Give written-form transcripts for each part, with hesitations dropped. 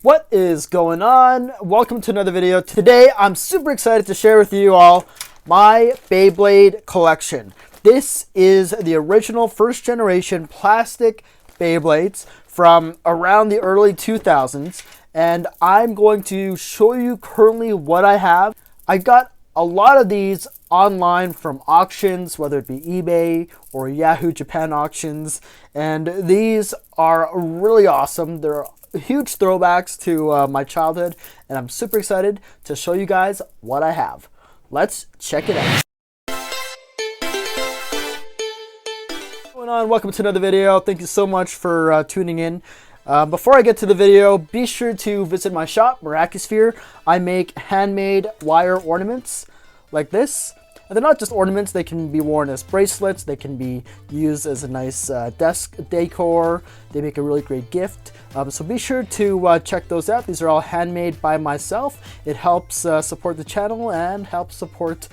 What is going on? Welcome to another video. Today I'm super excited to share with you all my Beyblade collection. This is the original first generation plastic Beyblades from around the early 2000s, and I'm going to show you currently what I have. I got a lot of these online from auctions, whether it be eBay or Yahoo Japan auctions, and these are really awesome. They're huge throwbacks to my childhood, and I'm super excited to show you guys what I have. Let's check it out. What's going on? Welcome to another video. Thank you so much for tuning in. Before I get to the video, be sure to visit my shop, Miracusphere. I make handmade wire ornaments like this. And they're not just ornaments, they can be worn as bracelets, they can be used as a nice desk decor, they make a really great gift. So be sure to check those out. These are all handmade by myself. It helps support the channel and helps support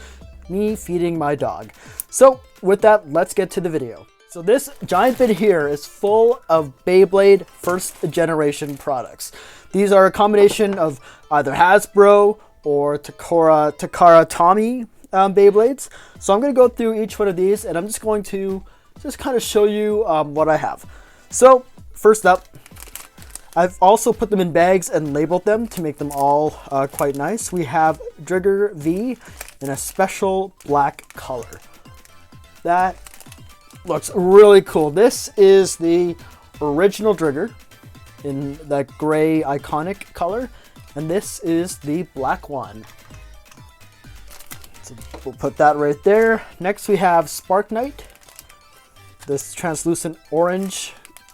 me feeding my dog. So with that, let's get to the video. So this giant bin here is full of Beyblade first generation products. These are a combination of either Hasbro or Takara Tomy Beyblades. So I'm going to go through each one of these, and I'm just going to kind of show you what I have. So first up, I've also put them in bags and labeled them to make them all quite nice. We have Driger V in a special black color. That looks really cool. This is the original Driger in that gray iconic color, and this is the black one. So we'll put that right there. Next we have Spark Knight, this translucent orange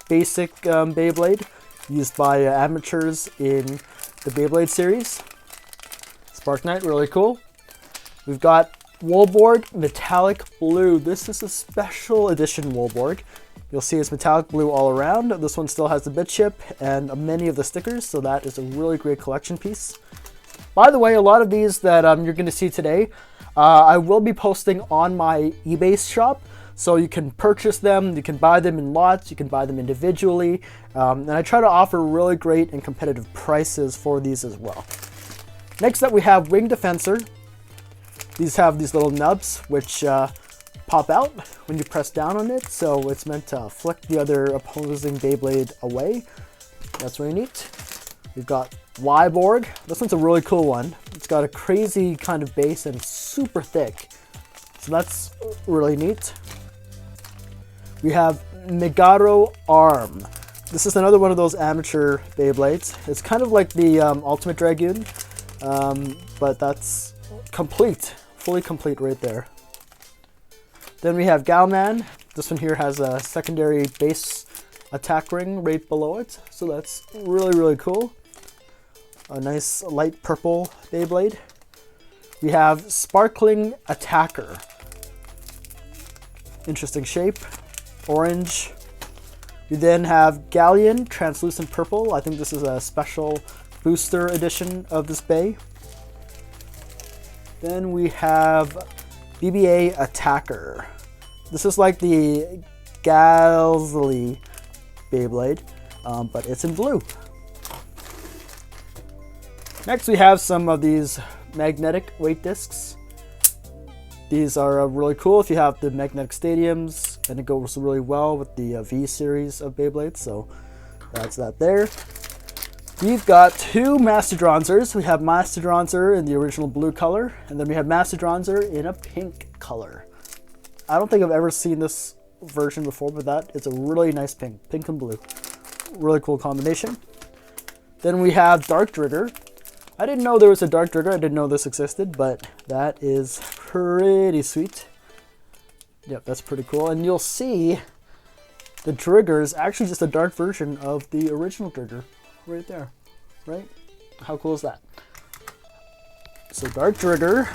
basic Beyblade used by amateurs in the Beyblade series. Spark Knight, really cool. We've got Wallborg Metallic Blue. This is a special edition Wallborg. You'll see it's metallic blue all around. This one still has the bit chip and many of the stickers, so that is a really great collection piece. By the way, a lot of these that you're going to see today, I will be posting on my eBay shop, so you can purchase them, you can buy them in lots, you can buy them individually, and I try to offer really great and competitive prices for these as well. Next up we have Wing Defensor. These have these little nubs which pop out when you press down on it, so it's meant to flick the other opposing Beyblade away. That's really neat. We've got Wyborg. This one's a really cool one. It's got a crazy kind of base and super thick, so that's really neat. We have Megaro Arm. This is another one of those amateur Beyblades. It's kind of like the Ultimate Dragoon, but that's complete, fully complete right there. Then we have Galman. This one here has a secondary base attack ring right below it, so that's really cool. A nice light purple Beyblade. We have Sparkling Attacker. Interesting shape. Orange. We then have Galleon Translucent Purple. I think this is a special booster edition of this Bey. Then we have BBA Attacker. This is like the Gazly Beyblade, but it's in blue. Next we have some of these magnetic weight discs. These are really cool if you have the magnetic stadiums, and it goes really well with the V series of Beyblades, so that's that there. We've got two Master Dranzers. We have Master Dranzer in the original blue color, and then we have Master Dranzer in a pink color. I don't think I've ever seen this version before, but it's a really nice pink and blue. Really cool combination. Then we have Dark Driger. I didn't know there was a Dark Driger. I didn't know this existed, but that is pretty sweet. Yep, that's pretty cool. And you'll see the Driger is actually just a dark version of the original Driger right there, right? How cool is that? So Dark Driger.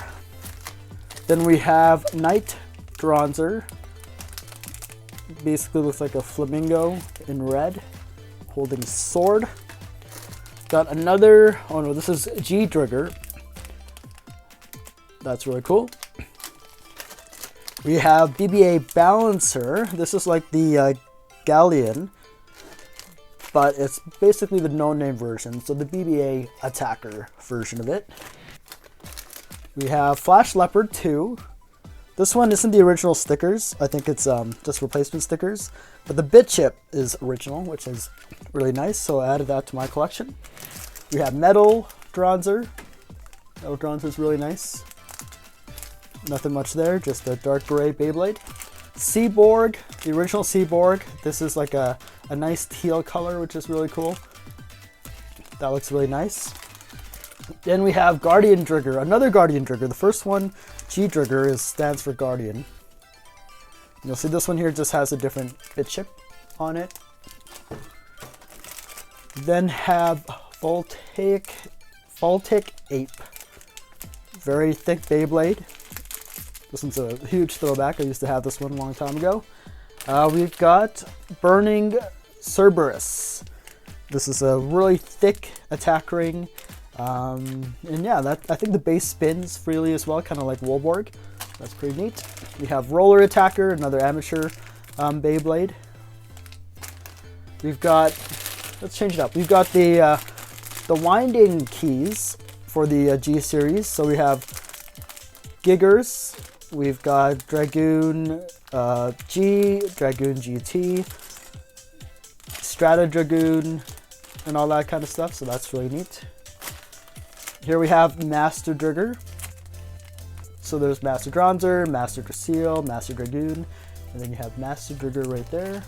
Then we have Night Dranzer. Basically looks like a flamingo in red, holding a sword. Got another, oh no, this is G Driger. That's really cool. We have BBA Balancer. This is like the Galleon but it's basically the no-name version, so the BBA attacker version of it. We have Flash Leopard 2. This one isn't the original stickers. I think it's just replacement stickers, but the bit chip is original, which is really nice, so I added that to my collection. We have Metal Dranzer. Metal Dranzer is really nice. Nothing much there, just a dark gray Beyblade. Seaborg, the original Seaborg. This is like a nice teal color, which is really cool. That looks really nice. Then we have Guardian Driger, another Guardian Driger. The first one, G Driger, stands for Guardian. You'll see this one here just has a different bit chip on it. Then have Voltaic Ape. Very thick Beyblade. This one's a huge throwback. I used to have this one a long time ago. We've got Burning Cerberus. This is a really thick attack ring. And yeah, I think the base spins freely as well, kind of like Wolborg. That's pretty neat. We have Roller Attacker, another amateur Beyblade. We've got, let's change it up. We've got the winding keys for the G series. So we have Giggers. We've got Dragoon G, Dragoon GT, Strata Dragoon, and all that kind of stuff. So that's really neat. Here we have Master Driger. So there's Master Dranzer, Master Draciel, Master Dragoon, and then you have Master Driger right there.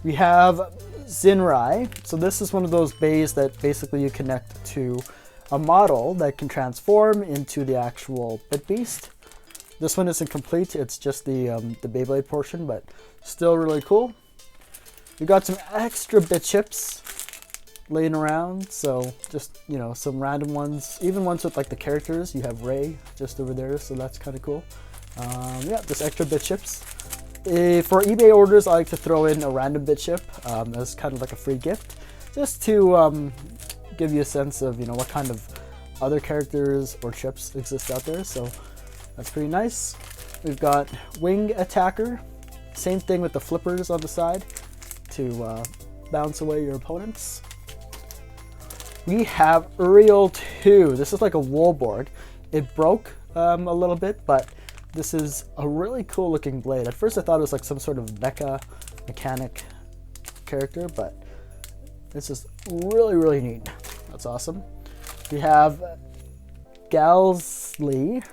We have Zinrai. So this is one of those bays that basically you connect to a model that can transform into the actual Bit Beast. This one isn't complete, it's just the Beyblade portion, but still really cool. We got some extra bit chips laying around, so just, you know, some random ones, even ones with like the characters. You have Ray just over there, so that's kind of cool. Yeah, just extra bit chips. For eBay orders, I like to throw in a random bit chip as kind of like a free gift, just to give you a sense of, you know, what kind of other characters or chips exist out there. So that's pretty nice. We've got Wing Attacker. Same thing with the flippers on the side to bounce away your opponents. We have Uriel 2. This is like a Wolborg. It broke a little bit, but this is a really cool looking blade. At first I thought it was like some sort of mecha mechanic character, but this is really, really neat. That's awesome. We have Galsley.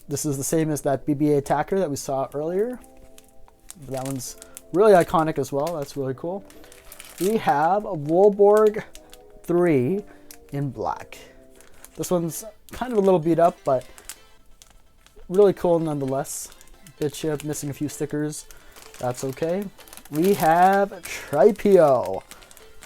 This is the same as that BBA attacker that we saw earlier. That one's really iconic as well. That's really cool. We have a Wolborg 3 in black. This one's kind of a little beat up, but really cool nonetheless. Bit chip, missing a few stickers. That's okay. We have Tripio.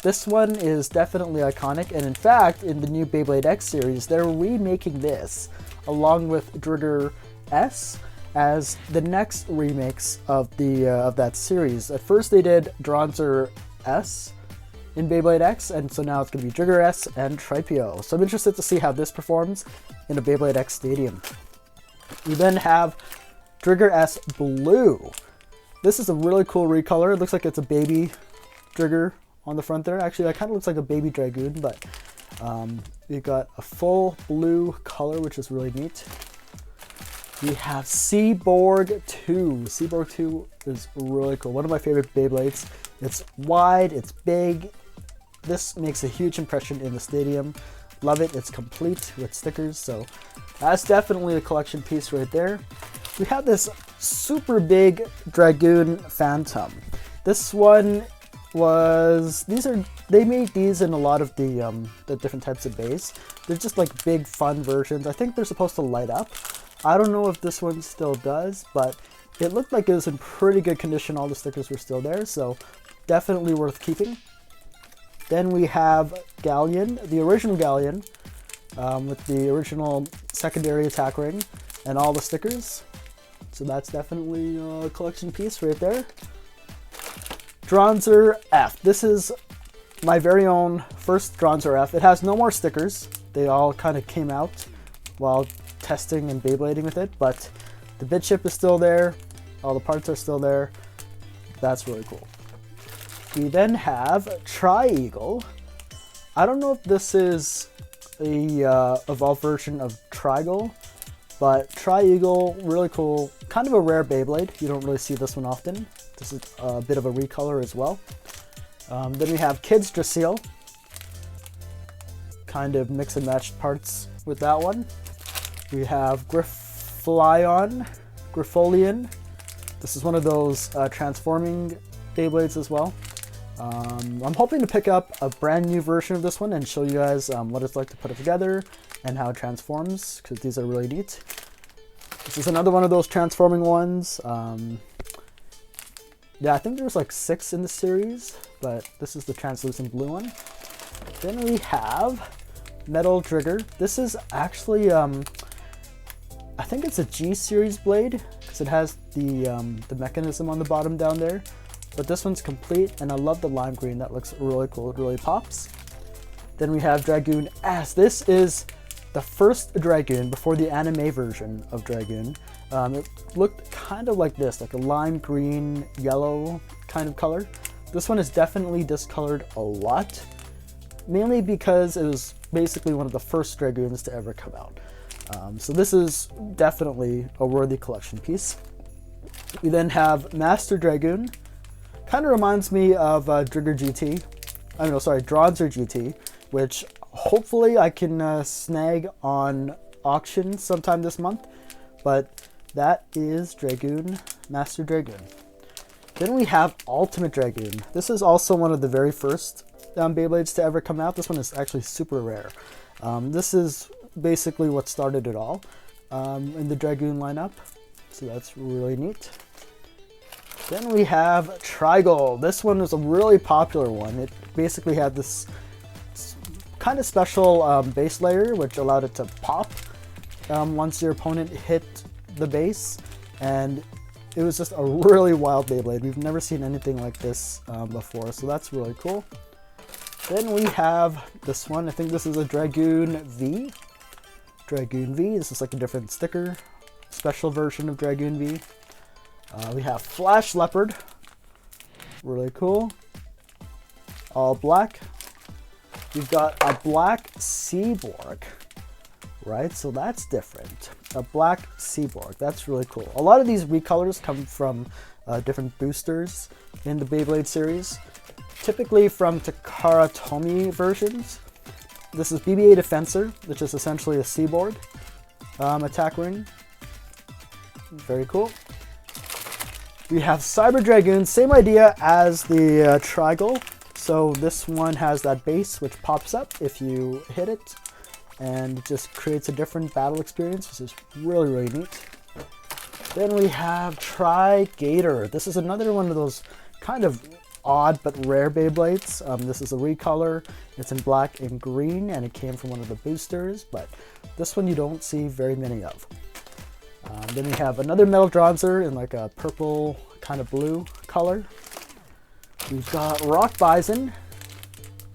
This one is definitely iconic, and in fact, in the new Beyblade X series, they're remaking this along with Driger S as the next remakes of that series. At first, they did Dranzer S in Beyblade X, and so now it's going to be Driger S and Tripio. So I'm interested to see how this performs in a Beyblade X stadium. We then have Driger S Blue. This is a really cool recolor. It looks like it's a baby Driger on the front there. Actually, that kind of looks like a baby Dragoon, but we've got a full blue color, which is really neat. We have Seaborg 2. Seaborg 2 is really cool. One of my favorite Beyblades. It's wide, it's big. This makes a huge impression in the stadium. Love it. It's complete with stickers, so that's definitely a collection piece right there. We have this super big Dragoon Phantom. This one was, they made these in a lot of the different types of bays. They're just like big fun versions. I think they're supposed to light up. I don't know if this one still does, but it looked like it was in pretty good condition. All the stickers were still there, so definitely worth keeping. Then we have Galleon, the original Galleon, with the original secondary attack ring and all the stickers. So that's definitely a collection piece right there. Dranzer F. This is my very own first Dranzer F. It has no more stickers. They all kind of came out while testing and Beyblading with it, but the bit chip is still there. All the parts are still there. That's really cool. We then have Tri-Eagle. I don't know if this is a evolved version of Trigal, but Tri-Eagle, really cool. Kind of a rare Beyblade. You don't really see this one often. This is a bit of a recolor as well. Then we have Kids Draciel. Kind of mix and match parts with that one. We have Griffolion. This is one of those transforming Beyblades as well. I'm hoping to pick up a brand new version of this one and show you guys what it's like to put it together and how it transforms, because these are really neat. This is another one of those transforming ones. Yeah, I think there's like 6 in the series, but this is the translucent blue one. Then we have Metal Driger. This is actually, I think it's a G series blade, because it has the mechanism on the bottom down there. But this one's complete, and I love the lime green. That looks really cool. It really pops. Then we have Dragoon S. This is the first Dragoon before the anime version of Dragoon. It looked kind of like this, like a lime green, yellow kind of color. This one is definitely discolored a lot, mainly because it was basically one of the first Dragoons to ever come out. So this is definitely a worthy collection piece. We then have Master Dragoon. Kind of reminds me of Dranzer GT, which hopefully I can snag on auction sometime this month. But that is Dragoon, Master Dragoon. Then we have Ultimate Dragoon. This is also one of the very first Beyblades to ever come out. This one is actually super rare. This is basically what started it all in the Dragoon lineup. So that's really neat. Then we have Trigal. This one is a really popular one. It basically had this kind of special base layer, which allowed it to pop once your opponent hit the base. And it was just a really wild Beyblade. We've never seen anything like this before, so that's really cool. Then we have this one. I think this is a Dragoon V. Dragoon V. This is like a different sticker, special version of Dragoon V. We have Flash Leopard, really cool, all black. We've got a black Seaborg, right? So that's different. A black Seaborg, that's really cool. A lot of these recolors come from different boosters in the Beyblade series, typically from Takara Tomy versions. This is BB-8 Defensor, which is essentially a Seaborg attack ring. Very cool. We have Cyber Dragoon, same idea as the Trigal. So this one has that base which pops up if you hit it, and it just creates a different battle experience, which is really, really neat. Then we have Tri-Gator. This is another one of those kind of odd but rare Beyblades. This is a recolor. It's in black and green, and it came from one of the boosters, but this one you don't see very many of. Then we have another Metal Dranzer in like a purple kind of blue color. We've got Rock Bison.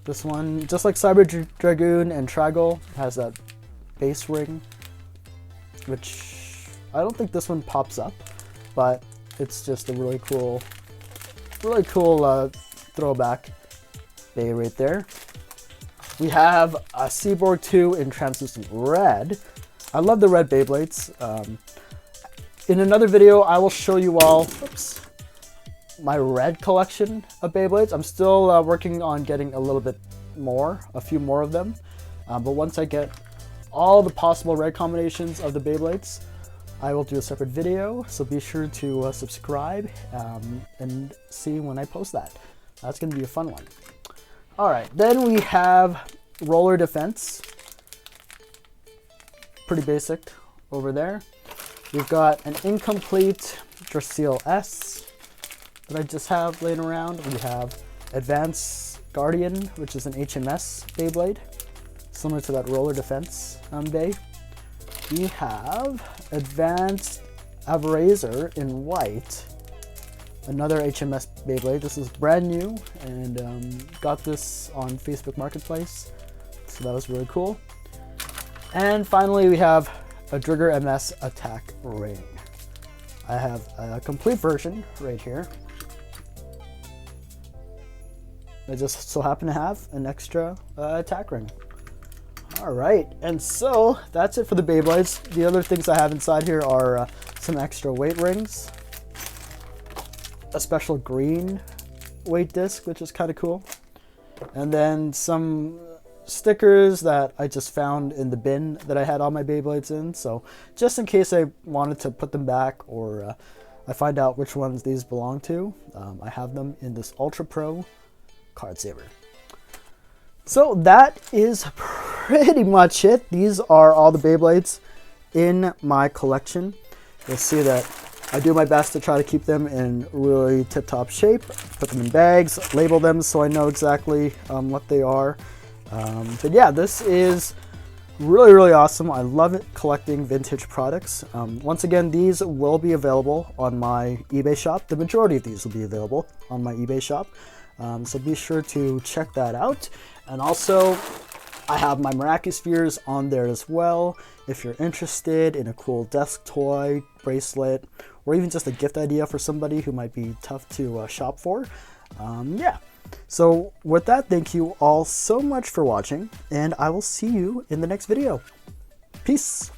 This one, just like Cyber Dragoon and Trigal, has that base ring, which I don't think this one pops up, but it's just a really cool throwback bay right there. We have a Seaborg 2 in translucent red. I love the red Beyblades. In another video, I will show you all my red collection of Beyblades. I'm still working on getting a few more of them. But once I get all the possible red combinations of the Beyblades, I will do a separate video. So be sure to subscribe and see when I post that. That's going to be a fun one. All right, then we have Roller Defense. Pretty basic over there. We've got an incomplete Draciel S that I just have laying around. We have Advanced Guardian, which is an HMS Beyblade, similar to that Roller Defense bay. We have Advanced Averazer in white, another HMS Beyblade. This is brand new, and got this on Facebook Marketplace, so that was really cool. And finally, we have a Driger MS Attack Ring. I have a complete version right here. I just so happen to have an extra attack ring. All right, and so that's it for the Beyblades. The other things I have inside here are some extra weight rings, a special green weight disc, which is kind of cool, and then some stickers that I just found in the bin that I had all my Beyblades in. So just in case I wanted to put them back, or I find out which ones these belong to, I have them in this Ultra Pro card saver. So that is pretty much it. These are all the Beyblades in my collection. You'll see that I do my best to try to keep them in really tip-top shape, put them in bags, label them so I know exactly what they are. But yeah, this is really, really awesome. I love it collecting vintage products. Once again, these will be available on my eBay shop. The majority of these will be available on my eBay shop. So be sure to check that out. And also, I have my Miracuspheres on there as well. If you're interested in a cool desk toy, bracelet, or even just a gift idea for somebody who might be tough to shop for. Yeah. So with that, thank you all so much for watching, and I will see you in the next video. Peace.